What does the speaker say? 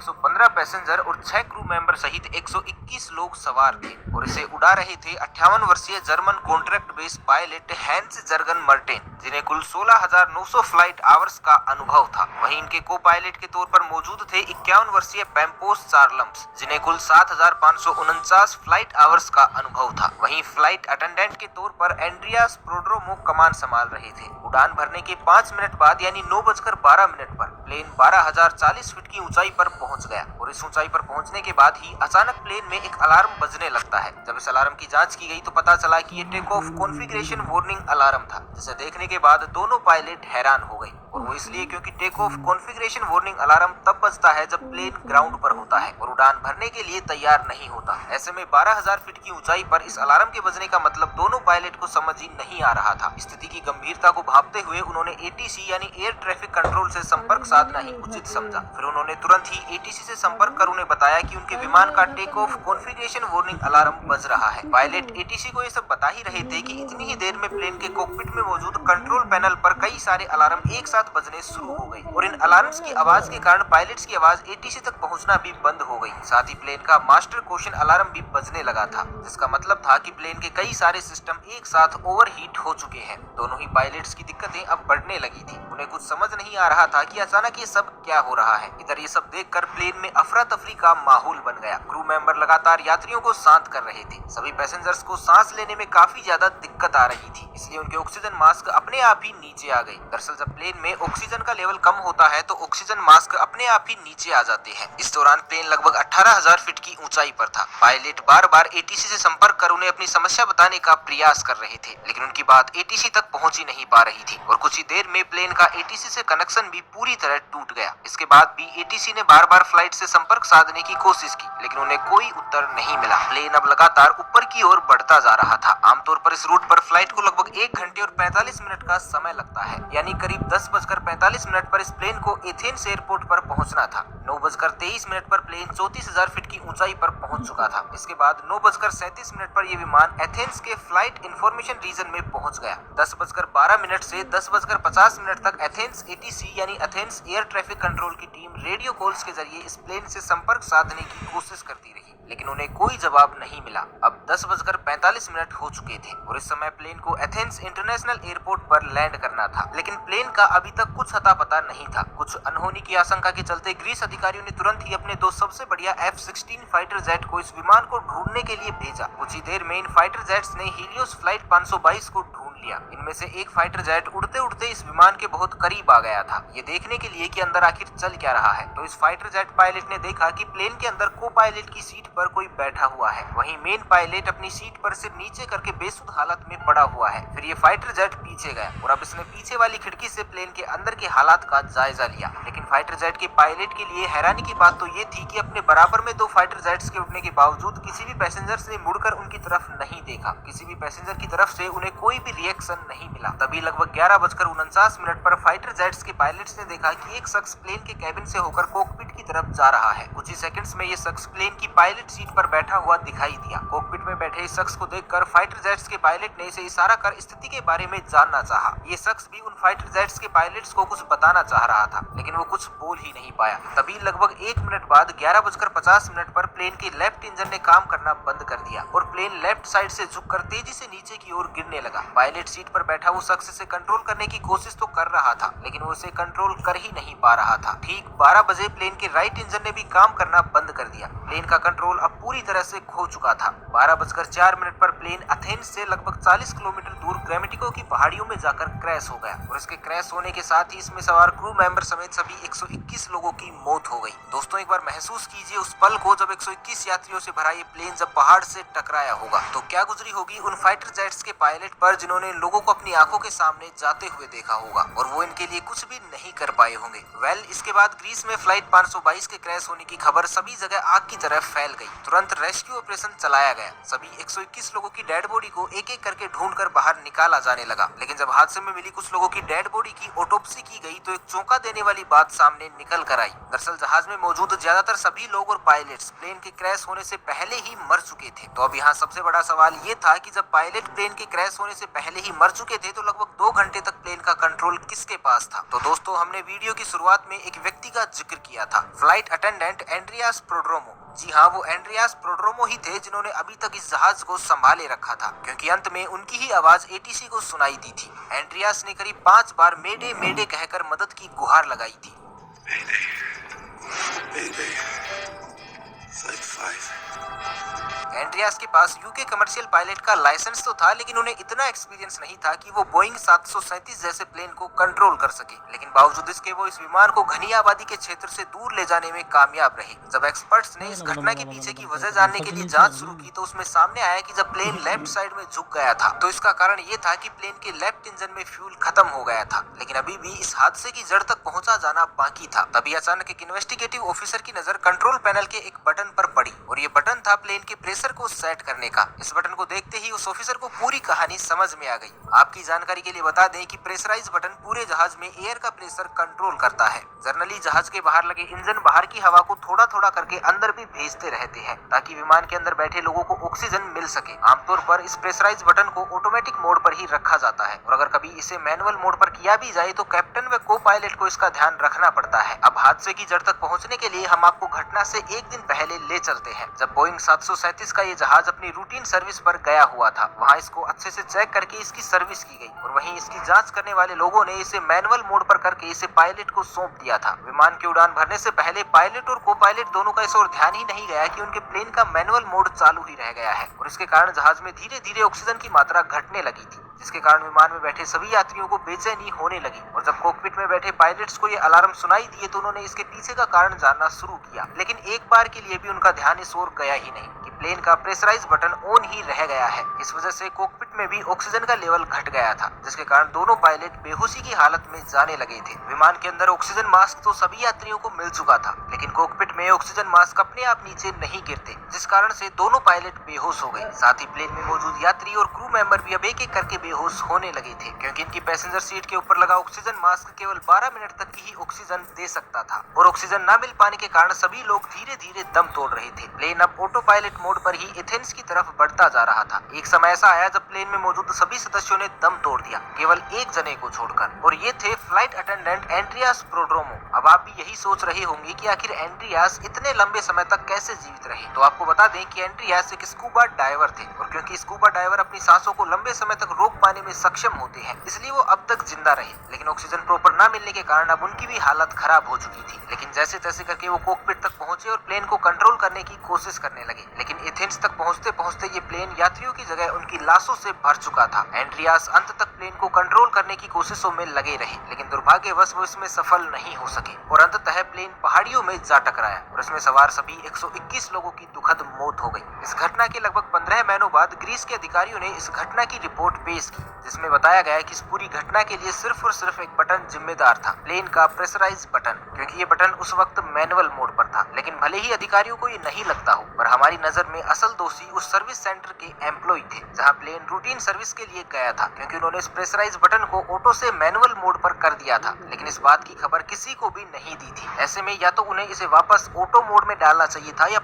115 passenger और 6 crew member सहित 121 लोग सवार थे और इसे उड़ा रहे थे 58 वर्षीय German contract base pilot Hans Jurgen Merten, जिन्हें कुल 16,900 फ्लाइट आवर्स का अनुभव था। वहीं इनके को पायलट के तौर पर मौजूद थे 51 वर्षीय पैम्पोस चार्लम्स, जिन्हें कुल 7,549 फ्लाइट आवर्स का अनुभव था। वहीं फ्लाइट अटेंडेंट के तौर पर एंड्रियास प्रोड्रोमो कमान संभाल रहे थे। उड़ान भरने के 5 मिनट बाद यानी 9:12 पर प्लेन 12,040 फीट की ऊंचाई पर पहुंच गया और इस ऊंचाई पर पहुंचने के बाद ही अचानक प्लेन में एक अलार्म बजने लगता है। जब इस अलार्म की जांच की गई तो पता चला कि ये take off configuration warning alarm था, जिसे देखने के बाद दोनों पायलट हैरान हो गए और वो इसलिए क्योंकि take off configuration warning alarm तब बजता है जब प्लेन ग्राउंड पर होता है और उड़ान भरने के लिए तैयार नहीं होता। ऐसे में 12,000 फीट की ऊंचाई पर इस अलार्म के बजने का मतलब दोनों पायलट को समझ ही नहीं आ रहा था। स्थिति की गंभीरता को भांपते हुए उन्होंने एटीसी यानी एयर ट्रैफिक कंट्रोल से संपर्क साधना ही उचित समझा। फिर उन्होंने तुरंत ही एटीसी से संपर्क कर उन्हें बताया कि उनके विमान का take off configuration warning alarm बज रहा है। पायलट एटीसी को ये सब बता ही रहे थे कि इतनी ही देर में प्लेन के कॉकपिट में मौजूद कंट्रोल पैनल पर कई सारे अलार्म एक साथ बजने शुरू हो गई और इन अलार्म्स की आवाज के कारण पायलट्स की आवाज एटीसी तक पहुंचना भी बंद हो गई। साथ ही प्लेन का मास्टर क्वेश्चन अलार्म भी बजने लगा था, जिसका मतलब था कि प्लेन के कई सारे सिस्टम एक साथ ओवरहीट हो चुके हैं। दोनों ही पायलट्स की दिक्कतें अब बढ़ने लगी थी। उन्हें कुछ समझ नहीं आ रहा था कि अचानक ये सब क्या हो रहा है। इधर ये सब देखकर प्लेन में अफरा तफरी का माहौल बन गया। क्रू मेंबर लगातार यात्रियों को शांत कर रहे थे। सभी पैसेंजर्स को सांस लेने में काफी ज्यादा दिक्कत आ रही थी, इसलिए उनके ऑक्सीजन मास्क अपने आप ही नीचे आ गए। दरअसल जब प्लेन में ऑक्सीजन का लेवल कम होता है तो ऑक्सीजन मास्क अपने आप ही नीचे आ जाते हैं। इस दौरान प्लेन लगभग 18,000 फीट की ऊंचाई पर था। पायलट बार बार एटीसी से संपर्क कर उन्हें अपनी समस्या बताने का प्रयास कर रहे थे, लेकिन उनकी बात एटीसी तक पहुंच ही नहीं पा रही थी और कुछ ही देर में प्लेन का एटीसी से कनेक्शन भी पूरी तरह टूट गया। इसके बाद भी एटीसी ने बार बार फ्लाइट से संपर्क साधने की कोशिश की, लेकिन उन्हें कोई उत्तर नहीं मिला। प्लेन अब लगातार ऊपर की ओर बढ़ता जा रहा था। आमतौर पर इस रूट पर फ्लाइट को लगभग 1 घंटे और 45 मिनट का समय लगता है, यानी करीब 10:45 पर इस प्लेन को एथेंस एयरपोर्ट पर पहुंचना था। 9:23 पर प्लेन 34,000 फीट की ऊंचाई पर पहुंच चुका था। इसके बाद 9:37 पर यह विमान एथेंस के फ्लाइट इंफॉर्मेशन रीजन में पहुंच गया। 10:12 से 10:50 तक एथेंस एटीसी यानी एथेंस एयर ट्रैफिक कंट्रोल की टीम रेडियो कॉल्स के जरिए इस प्लेन से संपर्क साधने की कोशिश करती रही, लेकिन उन्हें कोई जवाब नहीं मिला। अब 10:45 हो चुके थे और इस समय प्लेन को एथेंस इंटरनेशनल एयरपोर्ट पर लैंड करना था, लेकिन प्लेन का अभी तक कुछ अता पता नहीं था। कुछ अनहोनी की आशंका के चलते ग्रीस अधिकारियों ने तुरंत ही अपने 2 सबसे बढ़िया F-16 फाइटर जेट को इस विमान को ढूंढने के लिए भेजा। कुछ ही देर में इन फाइटर जेट्स ने हीलियोस फ्लाइट 522 को ढूंढ लिया। इनमें से एक फाइटर जेट उड़ते उड़ते इस विमान के बहुत करीब आ गया था, ये देखने के लिए कि अंदर आखिर चल क्या रहा है। तो इस फाइटर जेट पायलट ने देखा कि प्लेन के अंदर को पायलट की सीट पर कोई बैठा हुआ है। वहीं मेन पायलट अपनी सीट पर सिर नीचे करके बेसुध हालत में पड़ा हुआ है। फिर ये फाइटर जेट पीछे गया और अब इसने पीछे वाली खिड़की से प्लेन के अंदर के हालात का जायजा लिया। लेकिन फाइटर जेट के पायलट के लिए हैरानी की बात तो ये थी कि अपने बराबर में 2 फाइटर जेट्स के उड़ने के बावजूद किसी भी पैसेंजर ने मुड़कर उनकी तरफ नहीं देखा। किसी भी पैसेंजर की तरफ से उन्हें कोई भी रिएक्शन नहीं मिला। तभी लगभग 11:49 पर फाइटर जेट्स के पायलट्स ने देखा कि एक शख्स प्लेन के कैबिन से होकर कॉकपिट की तरफ जा रहा है। कुछ ही सेकंड्स में ये शख्स प्लेन की पायलट सीट पर बैठा हुआ दिखाई दिया। कॉकपिट में बैठे इस शख्स को देखकर फाइटर जेट्स के पायलट ने इसे इशारा कर स्थिति के बारे में जानना चाहा। ये शख्स भी उन फाइटर जेट्स के पायलट्स को कुछ बताना चाह रहा था, लेकिन वो कुछ बोल ही नहीं पाया। तभी लगभग 1 मिनट बाद 11:50 पर प्लेन के लेफ्ट इंजन ने काम करना बंद कर दिया और प्लेन लेफ्ट साइड से झुककर तेजी से नीचे की ओर गिरने लगा। पायलट सीट पर बैठा वो शख्स इसे कंट्रोल करने की कोशिश तो कर रहा था, लेकिन वो इसे कंट्रोल कर ही नहीं पा रहा था। ठीक 12 बजे प्लेन के राइट इंजन ने भी काम करना बंद कर दिया। प्लेन का कंट्रोल अब पूरी तरह से खो चुका था। 12:04 पर प्लेन एथेंस से लगभग 40 किलोमीटर दूर ग्रामेटिको की पहाड़ियों में जाकर क्रैश हो गया और इसके क्रैश होने के साथ ही इसमें सवार क्रू मेंबर समेत सभी 121 लोगों की मौत हो गई। दोस्तों, एक बार महसूस कीजिए उस पल को जब 121 यात्रियों से भरा ये प्लेन जब पहाड़ से टकराया होगा तो क्या गुजरी होगी उन फाइटर जेट्स के पायलट पर, जिन्होंने लोगों को अपनी आंखों के सामने जाते हुए देखा होगा और वो इनके लिए कुछ भी नहीं कर पाए होंगे। इसके बाद ग्रीस में फ्लाइट 522 के क्रैश होने की खबर सभी जगह आग की तरह फैल गई। तुरंत रेस्क्यू ऑपरेशन चलाया गया। सभी 121 लोगों की डेड बॉडी को एक एक करके ढूंढकर बाहर निकाला जाने लगा। लेकिन जब हादसे में मिली कुछ लोगों की डेड बॉडी की ऑटोप्सी की गई तो एक चौंका देने वाली बात सामने निकल कर आई। दरअसल दरअसल जहाज में मौजूद ज्यादातर सभी लोग और पायलट्स प्लेन के क्रैश होने से पहले ही मर चुके थे। तो अब यहाँ सबसे बड़ा सवाल ये था कि जब पायलट प्लेन के क्रैश होने से पहले ही मर चुके थे तो लगभग 2 घंटे तक प्लेन का कंट्रोल किसके पास था। तो दोस्तों, हमने वीडियो की शुरुआत में एक व्यक्ति का जिक्र किया था, फ्लाइट अटेंडेंट एंड्रियास प्रोड्रोमो। जी हाँ, वो एंड्रियास प्रोड्रोमो ही थे जिन्होंने अभी तक इस जहाज को संभाले रखा था, क्योंकि अंत में उनकी ही आवाज एटीसी को सुनाई दी थी। एंड्रियास ने करीब 5 बार मेडे मेडे कहकर मदद की गुहार लगाई थी। एंड्रियास के पास यूके कमर्शियल पायलट का लाइसेंस तो था, लेकिन उन्हें इतना एक्सपीरियंस नहीं था कि वो बोइंग 737 जैसे प्लेन को कंट्रोल कर सके। लेकिन बावजूद इसके वो इस विमान को घनी आबादी के क्षेत्र से दूर ले जाने में कामयाब रहे। जब एक्सपर्ट्स ने इस घटना के पीछे की वजह जानने के लिए जांच शुरू की तो उसमें सामने आया कि जब प्लेन लेफ्ट साइड में झुक गया था तो इसका कारण ये था कि प्लेन के लेफ्ट इंजन में फ्यूल खत्म हो गया था। लेकिन अभी भी इस हादसे की जड़ तक पहुंचा जाना बाकी था। तभी अचानक एक इन्वेस्टिगेटिव ऑफिसर की नजर कंट्रोल पैनल के एक बटन पर पड़ी और ये बटन था प्लेन के प्रेशर को सेट करने का। इस बटन को देखते ही उस ऑफिसर को पूरी कहानी समझ में आ गई। आपकी जानकारी के लिए बता दें कि प्रेशराइज बटन पूरे जहाज में एयर का प्रेशर कंट्रोल करता है। जनरली जहाज के बाहर लगे इंजन बाहर की हवा को थोड़ा थोड़ा करके अंदर भी भेजते रहते हैं ताकि विमान के अंदर बैठे लोगों को ऑक्सीजन मिल सके। आमतौर पर इस प्रेशराइज बटन को ऑटोमेटिक मोड पर ही रखा जाता है और अगर कभी इसे मैनुअल मोड पर किया भी जाए तो कैप्टन व को पायलट को इसका ध्यान रखना पड़ता है। अब हादसे की जड़ तक पहुंचने के लिए हम आपको घटना से एक दिन पहले ले चलते हैं, जब बोइंग 737 का ये जहाज अपनी रूटीन सर्विस पर गया हुआ था। वहाँ इसको अच्छे से चेक करके इसकी सर्विस की गई और वहीं इसकी जांच करने वाले लोगों ने इसे मैनुअल मोड पर करके इसे पायलट को सौंप दिया था। विमान की उड़ान भरने से पहले पायलट और को पायलट दोनों का इस ओर ध्यान ही नहीं गया कि उनके प्लेन का मैनुअल मोड चालू ही रह गया है और इसके कारण जहाज में धीरे धीरे ऑक्सीजन की मात्रा घटने लगी थी, जिसके कारण विमान में बैठे सभी यात्रियों को बेचैनी होने लगी। और जब कॉकपिट में बैठे पायलट्स को ये अलार्म सुनाई दिए तो उन्होंने इसके पीछे का कारण जानना शुरू किया। लेकिन एक बार के लिए भी उनका ध्यान इस ओर गया ही नहीं कि प्लेन का प्रेशराइज बटन ऑन ही रह गया है। इस वजह से कॉकपिट में भी ऑक्सीजन का लेवल घट गया था, जिसके कारण दोनों पायलट बेहोशी की हालत में जाने लगे थे। विमान के अंदर ऑक्सीजन मास्क तो सभी यात्रियों को मिल चुका था, लेकिन कॉकपिट में ऑक्सीजन मास्क अपने आप नीचे नहीं गिरते, जिस कारण से दोनों पायलट बेहोश हो गए। साथ ही प्लेन में मौजूद यात्री और क्रू मेंबर भी अब एक एक करके बेहोश होने लगे थे, क्योंकि इनकी पैसेंजर सीट के ऊपर लगा ऑक्सीजन मास्क केवल 12 मिनट तक की ही ऑक्सीजन दे सकता था और ऑक्सीजन न मिल पाने के कारण सभी लोग धीरे धीरे दम तोड़ रहे थे। प्लेन अब ऑटो पायलट मोड पर ही एथेंस की तरफ बढ़ता जा रहा था। एक समय ऐसा आया जब प्लेन में मौजूद सभी सदस्यों ने दम तोड़ दिया, केवल एक जने को छोड़कर, और ये थे फ्लाइट अटेंडेंट एंड्रियास प्रोड्रोमो। अब आप भी यही सोच रहे होंगे कि आखिर एंड्रियास इतने लंबे समय तक कैसे जीवित रहे। तो आपको बता दें कि एंड्रियास एक स्कूबा डाइवर थे और क्योंकि स्कूबा डाइवर अपनी सांसों को लंबे समय तक रोक पाने में सक्षम होते हैं, इसलिए वो अब तक जिंदा रहे। लेकिन ऑक्सीजन प्रॉपर ना मिलने के कारण अब उनकी भी हालत खराब हो चुकी थी। लेकिन जैसे तैसे करके वो कॉकपिट तक पहुंचे और प्लेन को कंट्रोल करने की कोशिश करने लगे। लेकिन एथेंस तक पहुंचते पहुंचते ये प्लेन यात्रियों की जगह उनकी लाशों से भर चुका था। एंड्रियास अंत तक प्लेन को कंट्रोल करने की कोशिशों में लगे रहे, लेकिन दुर्भाग्यवश वो इसमें सफल नहीं हो सके और अंततः प्लेन पहाड़ियों में जा टकराया और इसमें सवार सभी 121 लोगों की दुखद मौत हो गई। इस घटना के लगभग 15 महीनों बाद ग्रीस के अधिकारियों ने इस घटना की रिपोर्ट पेश की, जिसमें बताया गया कि इस पूरी घटना के लिए सिर्फ और सिर्फ एक बटन जिम्मेदार था, प्लेन का प्रेशराइज बटन, क्योंकि ये बटन उस वक्त मैनुअल मोड पर था। लेकिन भले ही अधिकारियों को ये नहीं लगता हो, पर हमारी नजर में असल दोषी उस सर्विस सेंटर के एम्प्लॉय थे जहां प्लेन रूटीन सर्विस के लिए गया था, क्योंकि उन्होंने इस प्रेशराइज बटन को ऑटो से मैनुअल मोड पर कर दिया था। लेकिन इस बात की खबर किसी को भी नहीं दी थी। ऐसे में या तो उन्हें इसे वापस ऑटो मोड में डालना चाहिए था या